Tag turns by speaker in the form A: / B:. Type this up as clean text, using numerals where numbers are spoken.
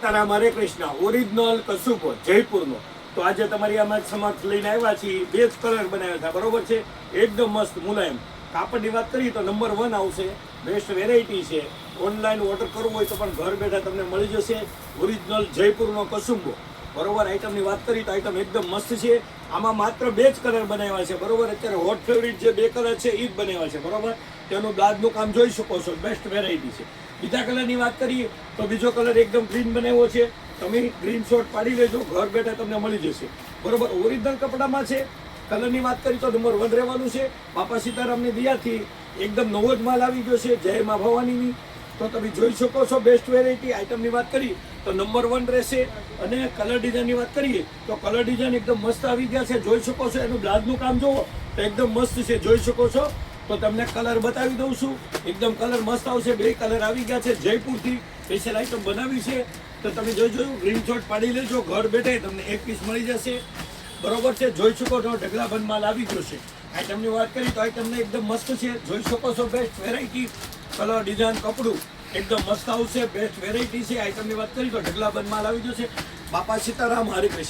A: સીતારામ હરે Krishna original કસુબો જયપુરનો. તો આજે તમારી આમાં સમક્ષ લઈને આવ્યા છીએ. બે જ કલર બનાવ્યા હતા, બરોબર છે. એકદમ મસ્ત મુલાયમ. કાપડની વાત કરીએ તો નંબર 1 આવશે. બેસ્ટ વેરાયટી છે. ઓનલાઈન ઓર્ડર કરવું હોય તો પણ ઘર બેઠા તમને મળી જશે. ઓરિજિનલ જયપુરનો કસુંબો, બરોબર. આઈટમની વાત કરીએ તો આઈટમ એકદમ મસ્ત છે. આમાં માત્ર 2 જ કલર બનાવ્યા છે, બરોબર. અત્યારે હોટ ફેવરિટ જે 2 કલર છે એ જ બનાવ્યા છે, બરોબર. તેનું બ્લાઉઝનું કામ જોઈ શકો છો. બેસ્ટ વેરાયટી છે. બીજા કલરની વાત કરીએ તો બીજો કલર એકદમ ગ્રીન બનાવ્યો છે. તમે ગ્રીન શોટ પાડી લેજો, ઘર બેઠા તમને મળી જશે, બરોબર. ઓરિજિનલ કપડામાં છે. કલરની વાત કરીએ તો નંબર 1 રહેવાનું છે. બાપા સીતારામની દયાથી એકદમ નવો જ માલ આવી ગયો છે. જય મા ભવાનીની. તો તમે જોઈ શકો છો. બેસ્ટ વેરાયટી આઈટમની વાત કરીએ તો નંબર 1 રહેશે. અને કલર ડિઝાઇનની વાત કરીએ તો કલર ડિઝાઇન એકદમ મસ્ત આવી ગયા છે, જોઈ શકો છો. એનું બ્લાઉઝનું કામ જુઓ તો એકદમ મસ્ત છે, જોઈ શકો છો. તો તમને કલર બતાવી દઉં છું. એકદમ કલર મસ્ત આવશે. 2 કલર આવી ગયા છે. જયપુરથી સ્પેશિયલ આઈટમ બનાવી છે. તો તમે જોઈ ગ્રીન શોટ પાડી લેજો, ઘર બેઠે તમને 1 પીસ મળી જશે, બરોબર છે. જોઈ શકો છો ઢગલાબંધ માલ આવી ગયો છે. આઈટમની વાત કરીએ તો આઈટમને એકદમ મસ્ત છે, જોઈ શકો છો. બેસ્ટ વેરાયટી કલર ડિઝાઇન કપડું એકદમ મસ્ત આવશે. બેસ્ટ વેરાયટી છે. આઈટમની વાત કરીએ તો ઢગલાબંધ માલ આવી ગયો છે. બાપા સીતારામ હરે કૃષ્ણ.